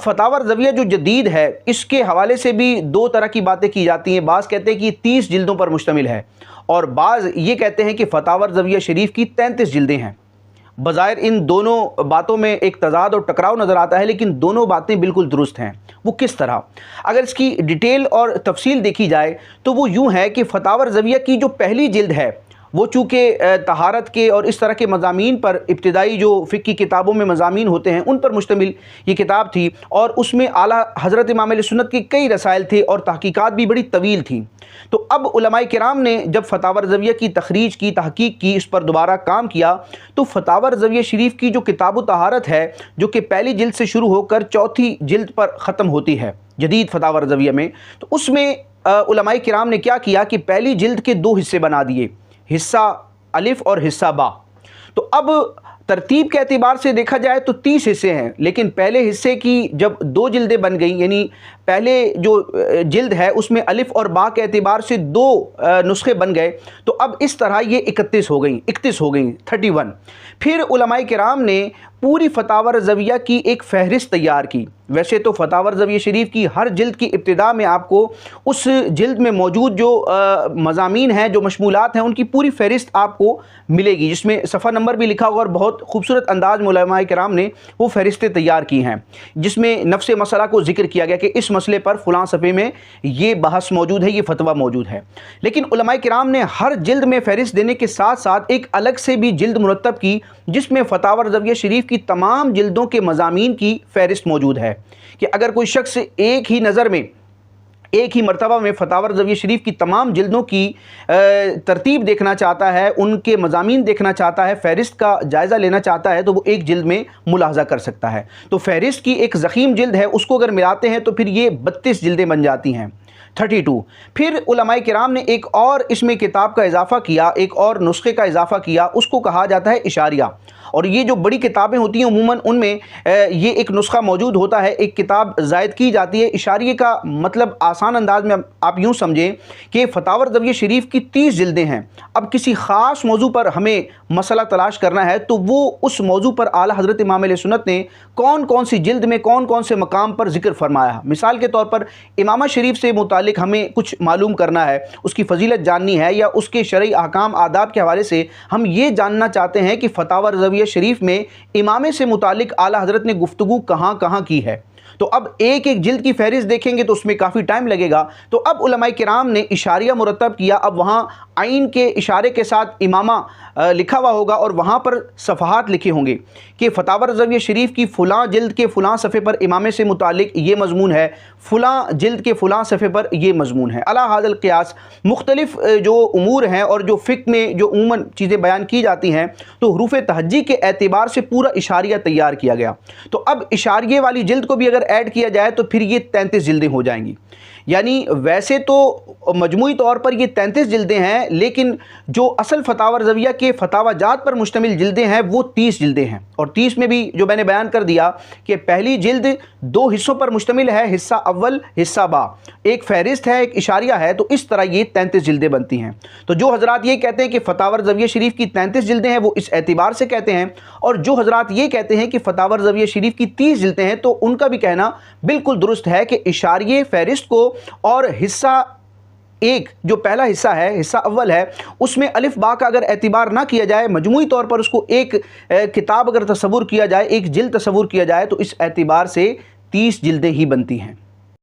فتاوا رضویہ جو جدید ہے اس کے حوالے سے بھی دو طرح کی باتیں کی جاتی ہیں. بعض کہتے ہیں کہ یہ 30 جلدوں پر مشتمل ہے اور بعض یہ کہتے ہیں کہ فتاوا رضویہ شریف کی 33 جلدیں ہیں. بظاہر ان دونوں باتوں میں ایک تضاد اور ٹکراؤ نظر آتا ہے، لیکن دونوں باتیں بالکل درست ہیں. وہ کس طرح؟ اگر اس کی ڈیٹیل اور تفصیل دیکھی جائے تو وہ یوں ہے کہ فتاوا رضویہ کی جو پہلی جلد ہے وہ چونکہ طہارت کے اور اس طرح کے مضامین پر، ابتدائی جو فقہ کی کتابوں میں مضامین ہوتے ہیں ان پر مشتمل یہ کتاب تھی، اور اس میں اعلیٰ حضرت امام اہل سنت کے کئی رسائل تھے اور تحقیقات بھی بڑی طویل تھیں. تو اب علماء کرام نے جب فتاوا رضویہ کی تخریج کی، تحقیق کی، اس پر دوبارہ کام کیا، تو فتاوا رضویہ شریف کی جو کتاب الطہارت ہے جو کہ پہلی جلد سے شروع ہو کر چوتھی جلد پر ختم ہوتی ہے جدید فتاوا رضویہ میں، تو اس میں علماء کرام نے کیا کیا کہ پہلی جلد کے دو حصے بنا دیے، حصہ الف اور حصہ با. تو اب ترتیب کے اعتبار سے دیکھا جائے تو 30 حصے ہیں، لیکن پہلے حصے کی جب دو جلدیں بن گئیں، یعنی پہلے جو جلد ہے اس میں الف اور با کے اعتبار سے دو نسخے بن گئے، تو اب اس طرح یہ 31 ہو گئیں 31. پھر علماء کرام نے پوری فتاوا رضویہ کی ایک فہرست تیار کی. ویسے تو فتاوا رضویہ شریف کی ہر جلد کی ابتدا میں آپ کو اس جلد میں موجود جو مضامین ہیں، جو مشمولات ہیں، ان کی پوری فہرست آپ کو ملے گی، جس میں صفحہ نمبر بھی لکھا ہوگا، اور بہت خوبصورت انداز میں علماء کرام نے وہ فہرستیں تیار کی ہیں، جس میں نفس مسئلہ کو ذکر کیا گیا کہ اس مسئلے پر فلاں صفحے میں یہ بحث موجود ہے، یہ فتویٰ موجود ہے. لیکن علماء کرام نے ہر جلد میں فہرست دینے کے ساتھ ساتھ ایک الگ سے بھی جلد مرتب کی جس میں فتاوا رضویہ شریف کی تمام جلدوں کے مضامین کی فہرست موجود ہے، کہ اگر کوئی شخص ایک ہی مرتبہ میں فتاوا رضویہ شریف کی تمام جلدوں کی ترتیب دیکھنا چاہتا ہے، ان کے مضامین دیکھنا چاہتا ہے، فہرست کا جائزہ لینا چاہتا ہے، تو وہ ایک جلد میں ملاحظہ کر سکتا ہے. تو فہرست کی ایک ضخیم جلد ہے، اس کو اگر ملاتے ہیں تو پھر یہ 32 جلدیں بن جاتی ہیں، 32. پھر علماء کرام نے ایک اور اس میں کتاب کا اضافہ کیا، ایک اور نسخے کا اضافہ کیا، اس کو کہا جاتا ہے اشاریہ. اور یہ جو بڑی کتابیں ہوتی ہیں عموماً ان میں یہ ایک نسخہ موجود ہوتا ہے، ایک کتاب زائد کی جاتی ہے. اشاریہ کا مطلب آسان انداز میں آپ یوں سمجھیں کہ فتاوا رضویہ شریف کی 30 جلدیں ہیں. اب کسی خاص موضوع پر ہمیں مسئلہ تلاش کرنا ہے تو وہ اس موضوع پر اعلیٰ حضرت امام اہل سنت نے کون کون سی جلد میں کون کون سے مقام پر ذکر فرمایا. مثال کے طور پر امامہ شریف سے متعلق ہمیں کچھ معلوم کرنا ہے، اس کی فضیلت جاننی ہے، یا اس کے شرعی احکام آداب کے حوالے سے ہم یہ جاننا چاہتے ہیں کہ فتاوا رضویہ شریف میں امامے سے متعلق اعلیٰ حضرت نے گفتگو کہاں کہاں کی ہے. تو اب ایک ایک جلد کی فہرست دیکھیں گے تو اس میں کافی ٹائم لگے گا. تو اب علماء کرام نے اشاریہ مرتب کیا. اب وہاں عین کے اشارے کے ساتھ امامہ لکھا ہوا ہوگا اور وہاں پر صفحات لکھے ہوں گے کہ فتاوا رضویہ شریف کی فلاں جلد کے فلاں صفحے پر امامے سے متعلق یہ مضمون ہے، فلاں جلد کے فلاں صفحے پر یہ مضمون ہے. علی ھذا القیاس مختلف جو امور ہیں اور جو فقہ میں جو عموماً چیزیں بیان کی جاتی ہیں، تو حروف تہجی کے اعتبار سے پورا اشاریہ تیار کیا گیا. تو اب اشاریے والی جلد کو بھی اگر ایڈ کیا جائے تو پھر یہ 33 جلدیں ہو جائیں گی. یعنی ویسے تو مجموعی طور پر یہ 33 جلدیں ہیں، لیکن جو اصل فتاوا رضویہ کے فتاوا جات پر مشتمل جلدیں ہیں وہ 30 جلدیں ہیں. اور 30 میں بھی جو میں نے بیان کر دیا کہ پہلی جلد دو حصوں پر مشتمل ہے، حصہ اول حصہ با، ایک فہرست ہے ایک اشاریہ ہے. تو اس طرح یہ 33 جلدیں بنتی ہیں. تو جو حضرات یہ کہتے ہیں کہ فتاوا رضویہ شریف کی 33 جلدیں ہیں وہ اس اعتبار سے کہتے ہیں، اور جو حضرات یہ کہتے ہیں کہ فتاوا رضویہ شریف کی 30 جلدیں ہیں تو ان کا بھی کہنا بالکل درست ہے کہ اشاریے فہرست کو اور حصہ ایک جو پہلا حصہ ہے، حصہ اول ہے، اس میں الف با کا اگر اعتبار نہ کیا جائے، مجموعی طور پر اس کو ایک کتاب اگر تصور کیا جائے، ایک جلد تصور کیا جائے، تو اس اعتبار سے 30 جلدیں ہی بنتی ہیں.